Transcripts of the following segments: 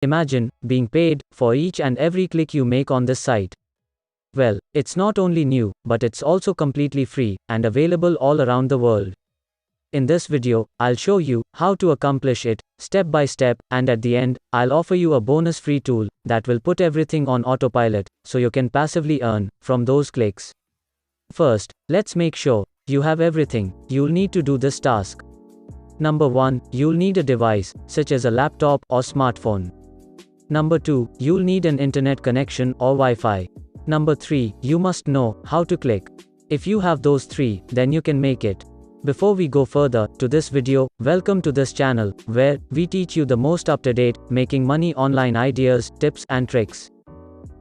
Imagine being paid for each and every click you make on this site. Well, it's not only new, but it's also completely free and available all around the world. In this video, I'll show you how to accomplish it, step by step, and at the end, I'll offer you a bonus free tool that will put everything on autopilot so you can passively earn from those clicks. First, let's make sure you have everything you'll need to do this task. Number 1, you'll need a device, such as a laptop or smartphone. Number 2, you'll need an internet connection or Wi-Fi. Number 3, you must know how to click. If you have those 3, then you can make it. Before we go further to this video, welcome to this channel, where we teach you the most up-to-date, making money online ideas, tips and tricks.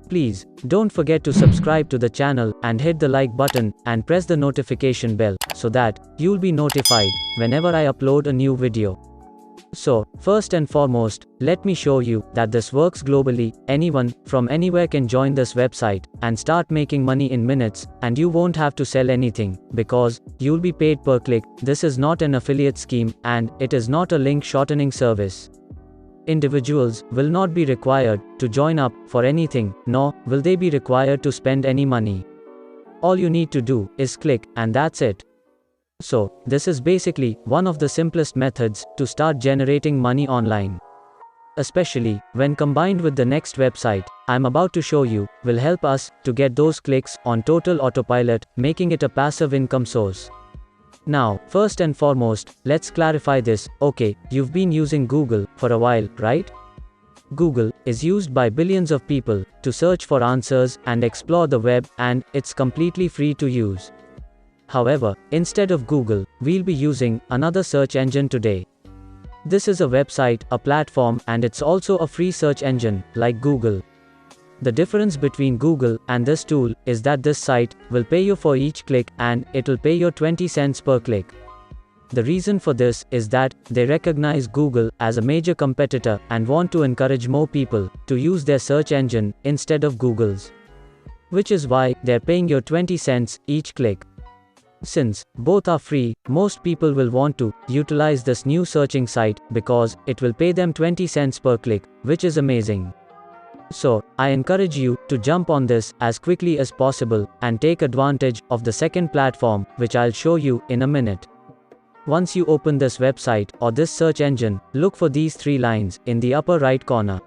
Please, don't forget to subscribe to the channel and hit the like button and press the notification bell so that you'll be notified whenever I upload a new video. So, first and foremost, let me show you that this works globally. Anyone from anywhere can join this website and start making money in minutes, and you won't have to sell anything because you'll be paid per click. This is not an affiliate scheme, and it is not a link shortening service. Individuals will not be required to join up for anything, nor will they be required to spend any money. All you need to do is click, and that's it. So, this is basically one of the simplest methods to start generating money online. Especially when combined with the next website I'm about to show you, will help us to get those clicks on total autopilot, making it a passive income source. Now, first and foremost, let's clarify this. Okay, you've been using Google for a while, right? Google is used by billions of people to search for answers and explore the web, and it's completely free to use. However, instead of Google, we'll be using another search engine today. This is a website, a platform, and it's also a free search engine, like Google. The difference between Google and this tool is that this site will pay you for each click, and it'll pay you 20 cents per click. The reason for this is that they recognize Google as a major competitor and want to encourage more people to use their search engine instead of Google's. Which is why they're paying you 20 cents each click. Since both are free, most people will want to utilize this new searching site because it will pay them 20 cents per click, which is amazing. So, I encourage you to jump on this as quickly as possible and take advantage of the second platform, which I'll show you in a minute. Once you open this website or this search engine, look for these 3 lines in the upper right corner.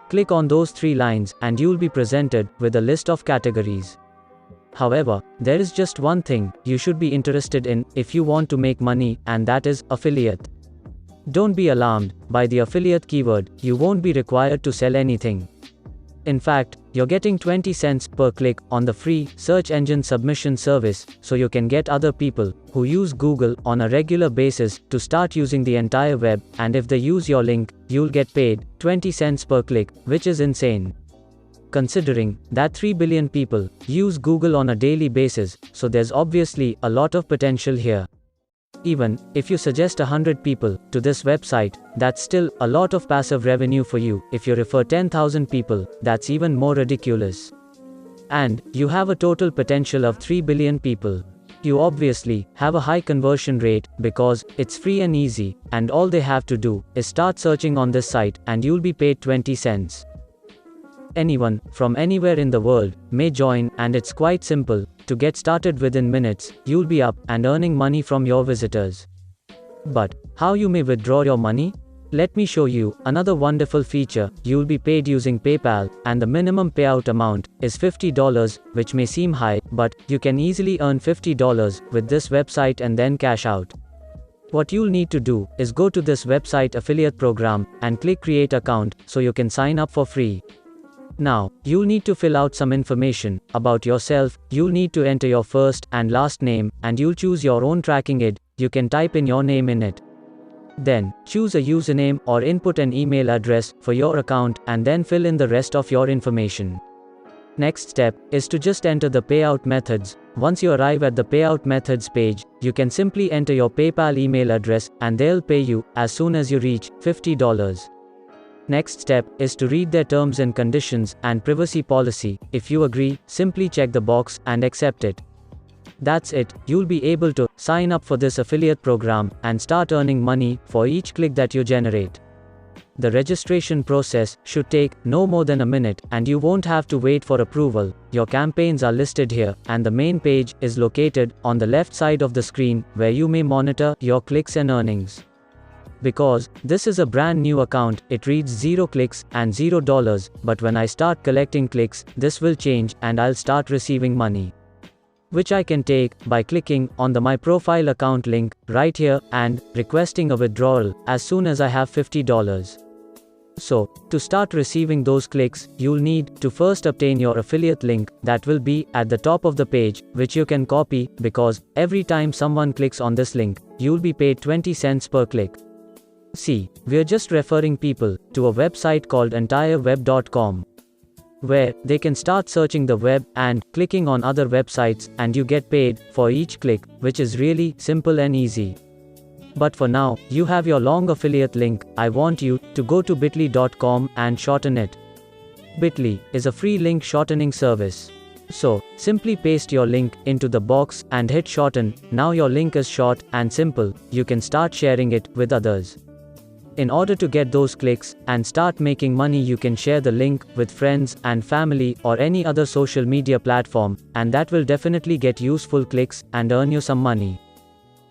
Click on those 3 lines and you'll be presented with a list of categories. However, there is just one thing you should be interested in if you want to make money, and that is affiliate. Don't be alarmed by the affiliate keyword. You won't be required to sell anything. In fact, you're getting 20 cents per click on the free search engine submission service, so you can get other people who use Google on a regular basis to start using the entire web, and if they use your link, you'll get paid 20 cents per click, which is insane. Considering that 3 billion people use Google on a daily basis, so there's obviously a lot of potential here. Even if you suggest 100 people to this website, that's still a lot of passive revenue for you. If you refer 10,000 people, that's even more ridiculous. And you have a total potential of 3 billion people. You obviously have a high conversion rate because it's free and easy, and all they have to do is start searching on this site and you'll be paid 20 cents. Anyone from anywhere in the world may join, and it's quite simple to get started. Within minutes, you'll be up and earning money from your visitors. But how you may withdraw your money? Let me show you another wonderful feature. You'll be paid using PayPal, and the minimum payout amount is $50, which may seem high, but you can easily earn $50 with this website and then cash out. What you'll need to do is go to this website affiliate program and click create account so you can sign up for free. Now, you'll need to fill out some information about yourself. You'll need to enter your first and last name, and you'll choose your own tracking ID. You can type in your name in it. Then, choose a username or input an email address for your account, and then fill in the rest of your information. Next step is to just enter the payout methods. Once you arrive at the payout methods page, you can simply enter your PayPal email address, and they'll pay you as soon as you reach $50. Next step is to read their terms and conditions and privacy policy. If you agree, simply check the box and accept it. That's it. You'll be able to sign up for this affiliate program and start earning money for each click that you generate. the registration process should take no more than a minute, and you won't have to wait for approval. Your campaigns are listed here, and the main page is located on the left side of the screen, where you may monitor your clicks and earnings. Because this is a brand new account, it reads 0 clicks and $0, but when I start collecting clicks, this will change and I'll start receiving money, which I can take by clicking on the My Profile account link right here and requesting a withdrawal as soon as I have $50. So, to start receiving those clicks, you'll need to first obtain your affiliate link that will be at the top of the page, which you can copy, because every time someone clicks on this link, you'll be paid 20 cents per click. See, we're just referring people to a website called entireweb.com, where they can start searching the web and clicking on other websites, and you get paid for each click, which is really simple and easy. But for now, you have your long affiliate link. I want you to go to bit.ly.com and shorten it. Bit.ly is a free link shortening service. So, simply paste your link into the box and hit shorten. Now your link is short and simple. You can start sharing it with others. In order to get those clicks and start making money, you can share the link with friends and family or any other social media platform, and that will definitely get useful clicks and earn you some money.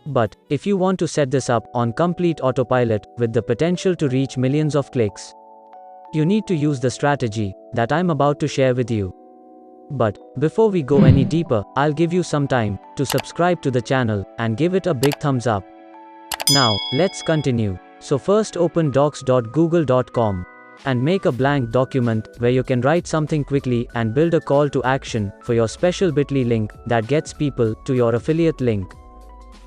But if you want to set this up on complete autopilot with the potential to reach millions of clicks, you need to use the strategy that I'm about to share with you. But before we go any deeper, I'll give you some time to subscribe to the channel and give it a big thumbs up. Now, let's continue. So first open docs.google.com and make a blank document where you can write something quickly and build a call to action for your special bit.ly link that gets people to your affiliate link.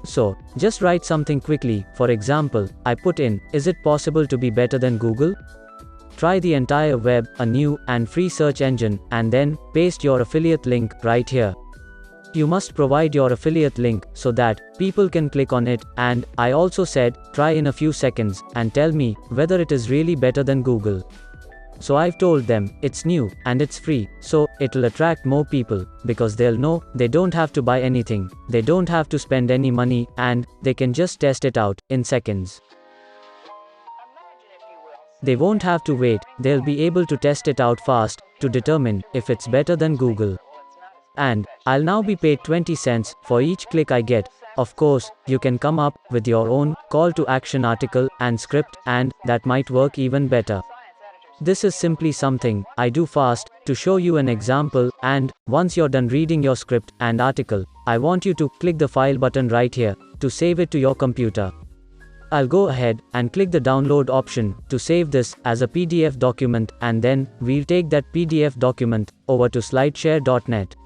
So, just write something quickly. For example, I put in, is it possible to be better than Google? Try the entire web, a new and free search engine, and then paste your affiliate link right here. You must provide your affiliate link so that people can click on it, and I also said, try in a few seconds and tell me whether it is really better than Google. So I've told them, it's new, and it's free, so it'll attract more people, because they'll know they don't have to buy anything, they don't have to spend any money, and they can just test it out in seconds. They won't have to wait, they'll be able to test it out fast to determine if it's better than Google. And I'll now be paid 20 cents for each click I get. Of course, you can come up with your own call to action article and script, and that might work even better. This is simply something I do fast to show you an example, and once you're done reading your script and article, I want you to click the file button right here to save it to your computer. I'll go ahead and click the download option to save this as a PDF document, and then we'll take that PDF document over to slideshare.net,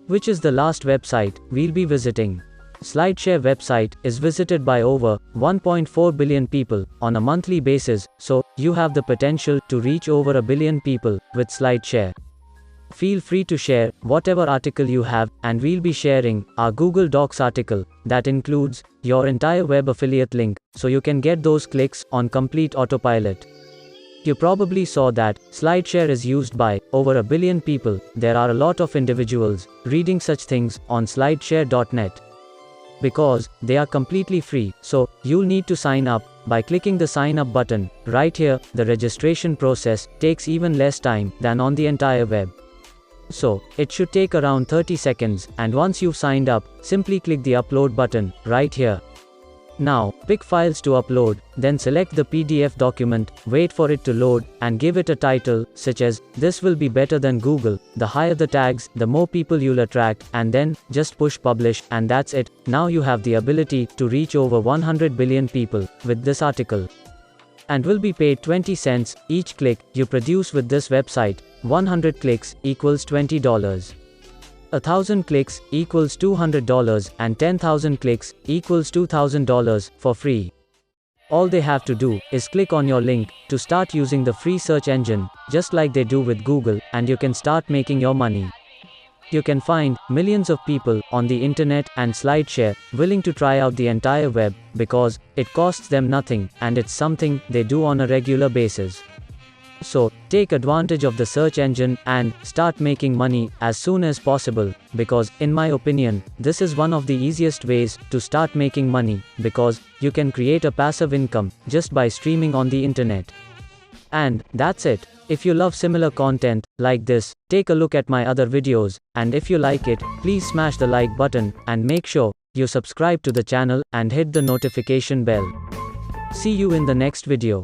which is the last website we'll be visiting. SlideShare website is visited by over 1.4 billion people on a monthly basis, so you have the potential to reach over 1 billion people with SlideShare. Feel free to share whatever article you have, and we'll be sharing our Google Docs article that includes your entire web affiliate link, so you can get those clicks on complete autopilot. You probably saw that SlideShare is used by over 1 billion people. There are a lot of individuals reading such things on slideshare.net because they are completely free. So, you'll need to sign up by clicking the sign up button right here. The registration process takes even less time than on the entire web. So, it should take around 30 seconds, and once you've signed up, simply click the upload button right here. Now, pick files to upload, then select the PDF document, wait for it to load, and give it a title, such as, this will be better than Google. The higher the tags, the more people you'll attract, and then, just push publish, and that's it. Now you have the ability to reach over 100 billion people with this article, and will be paid 20 cents each click you produce with this website. 100 clicks equals $20. 1,000 clicks equals $200, and 10,000 clicks equals $2,000 for free. All they have to do is click on your link to start using the free search engine, just like they do with Google, and you can start making your money. You can find millions of people on the internet and SlideShare willing to try out the entire web because it costs them nothing, and it's something they do on a regular basis. So, take advantage of the search engine and start making money as soon as possible, because, in my opinion, this is one of the easiest ways to start making money, because you can create a passive income just by streaming on the internet. And that's it. If you love similar content like this, take a look at my other videos, and if you like it, please smash the like button, and make sure you subscribe to the channel and hit the notification bell. See you in the next video.